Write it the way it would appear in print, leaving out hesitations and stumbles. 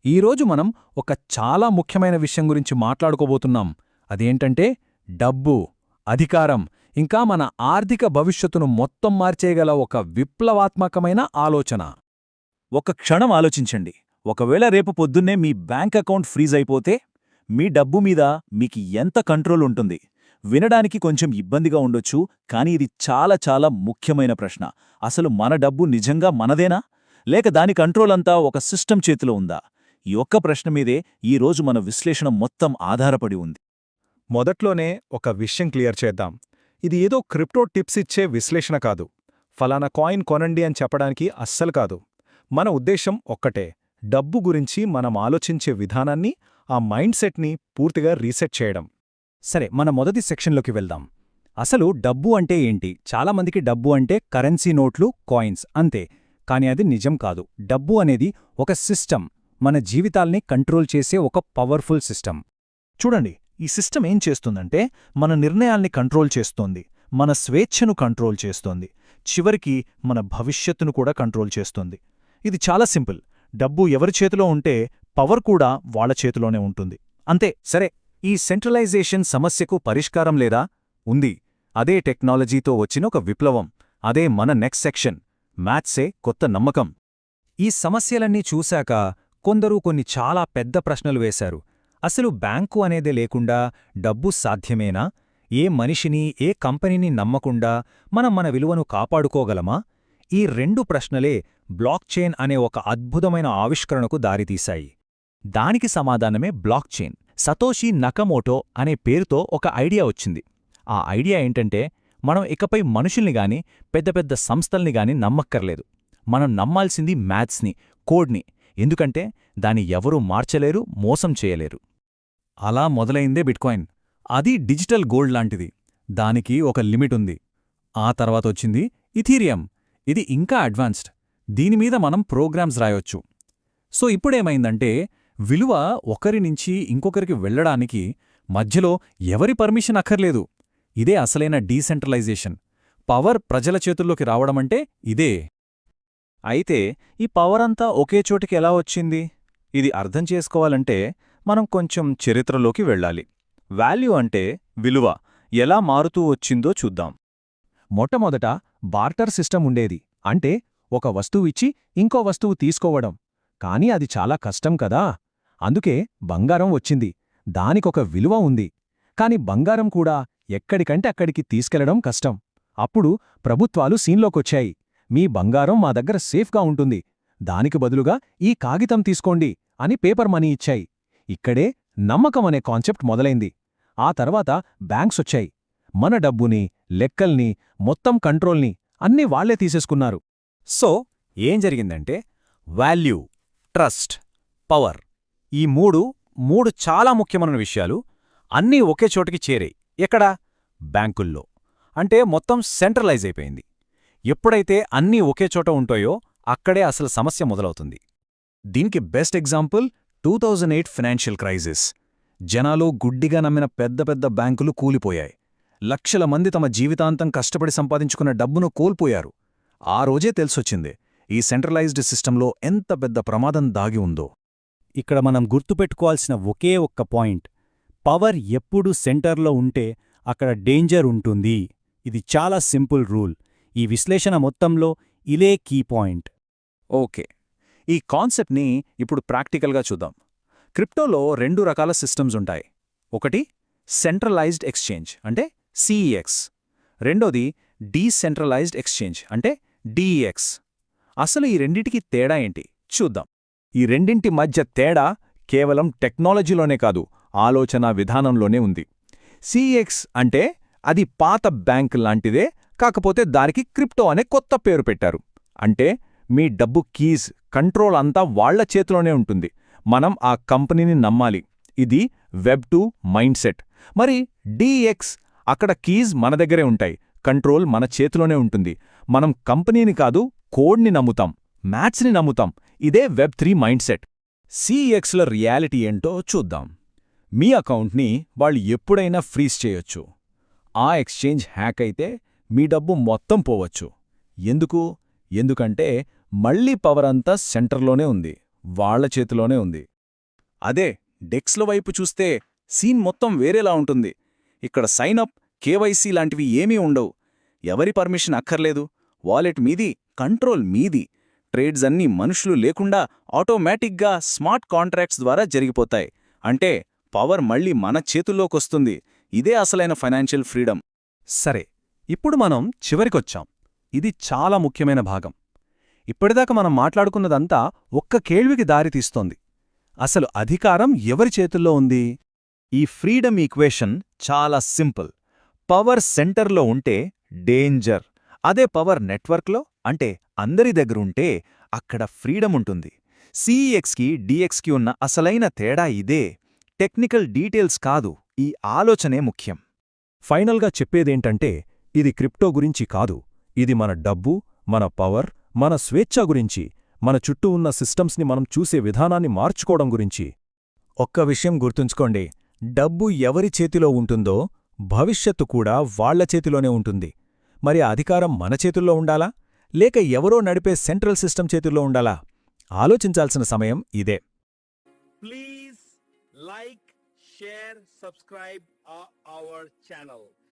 ఈరోజు మనం ఒక చాలా ముఖ్యమైన విషయం గురించి మాట్లాడుకోబోతున్నాం. అదేంటంటే డబ్బు, అధికారం, ఇంకా మన ఆర్థిక భవిష్యత్తును మొత్తం మార్చేయగల ఒక విప్లవాత్మకమైన ఆలోచన. ఒక క్షణం ఆలోచించండి. ఒకవేళ రేపు పొద్దున్నే మీ బ్యాంక్ అకౌంట్ ఫ్రీజ్ అయిపోతే మీ డబ్బు మీద మీకు ఎంత కంట్రోల్ ఉంటుంది? వినడానికి కొంచెం ఇబ్బందిగా ఉండొచ్చు, కానీ ఇది చాలా చాలా ముఖ్యమైన ప్రశ్న. అసలు మన డబ్బు నిజంగా మనదేనా, లేక దాని కంట్రోల్ అంతా ఒక సిస్టమ్ చేతిలో ఉందా? ఈ ఒక్క ప్రశ్న మీదే ఈరోజు మన విశ్లేషణ మొత్తం ఆధారపడి ఉంది. మొదట్లోనే ఒక విషయం క్లియర్ చేద్దాం. ఇది ఏదో క్రిప్టో టిప్స్ ఇచ్చే విశ్లేషణ కాదు. ఫలానా కాయిన్ కొనండి అని చెప్పడానికి అస్సలు కాదు. మన ఉద్దేశం ఒక్కటే: డబ్బు గురించి మనం ఆలోచించే విధానాన్ని, ఆ మైండ్ సెట్ని పూర్తిగా రీసెట్ చేయడం. సరే, మన మొదటి సెక్షన్లోకి వెళ్దాం. అసలు డబ్బు అంటే ఏంటి? చాలామందికి డబ్బు అంటే కరెన్సీ నోట్లు, కాయిన్స్ అంతే. కాని అది నిజం కాదు. డబ్బు అనేది ఒక సిస్టమ్, మన జీవితాల్ని కంట్రోల్ చేసే ఒక పవర్ఫుల్ సిస్టమ్. చూడండి, ఈ సిస్టమ్ ఏం చేస్తుందంటే మన నిర్ణయాల్ని కంట్రోల్ చేస్తోంది, మన స్వేచ్ఛను కంట్రోల్ చేస్తోంది, చివరికి మన భవిష్యత్తును కూడా కంట్రోల్ చేస్తుంది. ఇది చాలా సింపుల్. డబ్బు ఎవరి చేతిలో ఉంటే పవర్ కూడా వాళ్ళ చేతిలోనే ఉంటుంది, అంతే. సరే, ఈ సెంట్రలైజేషన్ సమస్యకు పరిష్కారం లేదా? ఉంది. అదే టెక్నాలజీతో వచ్చిన ఒక విప్లవం. అదే మన నెక్స్ట్ సెక్షన్: మ్యాథ్సే కొత్త నమ్మకం. ఈ సమస్యలన్నీ చూశాక కొందరు కొన్ని చాలా పెద్ద ప్రశ్నలు వేశారు. అసలు బ్యాంకు అనేదే లేకుండా డబ్బు సాధ్యమేనా? ఏ మనిషిని, ఏ కంపెనీని నమ్మకుండా మనం మన విలువను కాపాడుకోగలమా? ఈ రెండు ప్రశ్నలే బ్లాక్ చైన్ అనే ఒక అద్భుతమైన ఆవిష్కరణకు దారితీశాయి. దానికి సమాధానమే బ్లాక్ చైన్. సతోషి నకమోటో అనే పేరుతో ఒక ఐడియా వచ్చింది. ఆ ఐడియా ఏంటంటే, మనం ఇకపై మనుషుల్ని గాని, పెద్ద పెద్ద సంస్థల్ని గాని నమ్మక్కర్లేదు. మనం నమ్మాల్సింది మ్యాథ్స్ని, కోడ్ని. ఎందుకంటే దాన్ని ఎవరూ మార్చలేరు, మోసం చేయలేరు. అలా మొదలైందే బిట్కాయిన్. అది డిజిటల్ గోల్డ్ లాంటిది. దానికి ఒక లిమిట్ ఉంది. ఆ తర్వాతొచ్చింది ఇథీరియం. ఇది ఇంకా అడ్వాన్స్డ్. దీనిమీద మనం ప్రోగ్రామ్స్ రాయొచ్చు. సో ఇప్పుడేమైందంటే, విలువ ఒకరి నుంచి ఇంకొకరికి వెళ్లడానికి మధ్యలో ఎవరి పర్మిషన్ అక్కర్లేదు. ఇదే అసలైన డీసెంట్రలైజేషన్. పవర్ ప్రజల చేతుల్లోకి రావడమంటే ఇదే. అయితే ఈ పవరంతా ఒకే చోటికి ఎలా వచ్చింది? ఇది అర్థం చేసుకోవాలంటే మనం కొంచెం చరిత్రలోకి వెళ్ళాలి. వాల్యూ అంటే విలువ ఎలా మారుతూ వచ్చిందో చూద్దాం. మొట్టమొదట బార్టర్ సిస్టమ్ ఉండేది. అంటే ఒక వస్తువిచ్చి ఇంకో వస్తువు తీసుకోవడం. కాని అది చాలా కష్టం కదా. అందుకే బంగారం వచ్చింది. దానికొక విలువ ఉంది. కాని బంగారం కూడా ఎక్కడికంటే అక్కడికి తీసుకెళ్లడం కష్టం. అప్పుడు ప్రభుత్వాలు సీన్లోకొచ్చాయి. మీ బంగారం మా దగ్గర సేఫ్గా ఉంటుంది, దానికి బదులుగా ఈ కాగితం తీసుకోండి అని పేపర్ మనీ ఇచ్చాయి. ఇక్కడే నమ్మకం అనే కాన్సెప్ట్ మొదలైంది. ఆ తర్వాత బ్యాంక్సొచ్చాయి. మన డబ్బుని, లెక్కల్ని, మొత్తం కంట్రోల్ని అన్నీ వాళ్లే తీసేసుకున్నారు. సో ఏం జరిగిందంటే, వాల్యూ, ట్రస్ట్, పవర్, ఈ మూడు చాలా ముఖ్యమైన విషయాలు అన్నీ ఒకే చోటికి చేరాయి. ఎక్కడా? బ్యాంకుల్లో. అంటే మొత్తం సెంట్రలైజ్ అయిపోయింది. ఎప్పుడైతే అన్నీ ఒకే చోట ఉంటాయో అక్కడే అసలు సమస్య మొదలవుతుంది. దీనికి బెస్ట్ ఎగ్జాంపుల్ 2008 ఫైనాన్షియల్ క్రైసిస్. జనాలు గుడ్డిగా నమ్మిన పెద్ద పెద్ద బ్యాంకులు కూలిపోయాయి. లక్షల మంది తమ జీవితాంతం కష్టపడి సంపాదించుకున్న డబ్బును కోల్పోయారు. ఆ రోజే తెలిసొచ్చింది, ఈ సెంట్రలైజ్డ్ సిస్టంలో ఎంత పెద్ద ప్రమాదం దాగి ఉందో. ఇక్కడ మనం గుర్తుపెట్టుకోవాల్సిన ఒకే ఒక్క పాయింట్: పవర్ ఎప్పుడు సెంటర్లో ఉంటే అక్కడ డేంజర్ ఉంటుంది. ఇది చాలా సింపుల్ రూల్. ఈ విశ్లేషణ మొత్తంలో ఇదే కీ పాయింట్. ఓకే, ఈ కాన్సెప్ట్ని ఇప్పుడు ప్రాక్టికల్గా చూద్దాం. క్రిప్టోలో 2 రకాల సిస్టమ్స్ ఉంటాయి. ఒకటి సెంట్రలైజ్డ్ ఎక్స్చేంజ్ అంటే సిఈఎక్స్. రెండోది డీసెంట్రలైజ్డ్ ఎక్స్చేంజ్ అంటే డిఈఎక్స్. అసలు ఈ రెండింటికి తేడా ఏంటి చూద్దాం. ఈ రెండింటి మధ్య తేడా కేవలం టెక్నాలజీలోనే కాదు, ఆలోచనా విధానంలోనే ఉంది. సిఈఎక్స్ అంటే అది పాత బ్యాంక్ లాంటిదే, కాకపోతే దానికి క్రిప్టో అనే కొత్త పేరు పెట్టారు. అంటే మీ డబ్బు కీజ్, కంట్రోల్ అంతా వాళ్ల చేతిలోనే ఉంటుంది. మనం ఆ కంపెనీని నమ్మాలి. ఇది వెబ్ 2 మైండ్ సెట్. మరి డిఎక్స్, అక్కడ కీజ్ మన దగ్గరే ఉంటాయి, కంట్రోల్ మన చేతిలోనే ఉంటుంది. మనం కంపెనీని కాదు, కోడ్ని నమ్ముతాం, మ్యాథ్స్ని నమ్ముతాం. ఇదే వెబ్ 3 మైండ్ సెట్. సిఈఎక్స్ల రియాలిటీ ఏంటో చూద్దాం. మీ అకౌంట్ని వాళ్ళు ఎప్పుడైనా ఫ్రీజ్ చేయొచ్చు. ఆ ఎక్స్చేంజ్ హ్యాక్ అయితే మీ డబ్బు మొత్తం పోవచ్చు. ఎందుకంటే మళ్లీ పవర్ అంతా సెంటర్లోనే ఉంది, వాళ్ల చేతిలోనే ఉంది. అదే డెక్స్ల వైపు చూస్తే సీన్ మొత్తం వేరేలా ఉంటుంది. ఇక్కడ సైనప్, కేవైసీ లాంటివి ఏమీ ఉండవు. ఎవరి పర్మిషన్ అక్కర్లేదు. వాలెట్ మీది, కంట్రోల్ మీది. ట్రేడ్స్ అన్నీ మనుషులు లేకుండా ఆటోమేటిక్గా స్మార్ట్ కాంట్రాక్ట్స్ ద్వారా జరిగిపోతాయి. అంటే పవర్ మళ్ళీ మన చేతుల్లోకొస్తుంది. ఇదే అసలైన ఫైనాన్షియల్ ఫ్రీడమ్. సరే, ఇప్పుడు మనం చివరికొచ్చాం. ఇది చాలా ముఖ్యమైన భాగం. ఇప్పటిదాకా మనం మాట్లాడుకున్నదంతా ఒక్క కేள்వికి దారితీస్తోంది. అసలు అధికారం ఎవరి చేతుల్లో ఉంది? ఈ ఫ్రీడమ్ ఈక్వేషన్ చాలా సింపుల్. పవర్ సెంటర్లో ఉంటే డేంజర్. అదే పవర్ నెట్వర్క్లో అంటే అందరి దగ్గరుంటే అక్కడ ఫ్రీడమ్ ఉంటుంది. సిఈఎక్స్కి డిఎక్స్కి ఉన్న అసలైన తేడా ఇదే. టెక్నికల్ డీటెయిల్స్ కాదు, ఈ ఆలోచనే ముఖ్యం. ఫైనల్గా చెప్పేదేంటంటే, ఇది క్రిప్టో గురించి కాదు. ఇది మన డబ్బు, మన పవర్, మన స్వేచ్ఛ గురించి, మన చుట్టూ ఉన్న సిస్టమ్స్ని మనం చూసే విధానాన్ని మార్చుకోవడం గురించి. ఒక్క విషయం గుర్తుంచుకోండి, డబ్బు ఎవరి చేతిలో ఉంటుందో భవిష్యత్తు కూడా వాళ్ల చేతిలోనే ఉంటుంది. మరి ఆ అధికారం మన చేతుల్లో ఉండాలా, లేక ఎవరో నడిపే సెంట్రల్ సిస్టమ్ చేతుల్లో ఉండాలా? ఆలోచించాల్సిన సమయం ఇదే. Please like, share, subscribe our channel.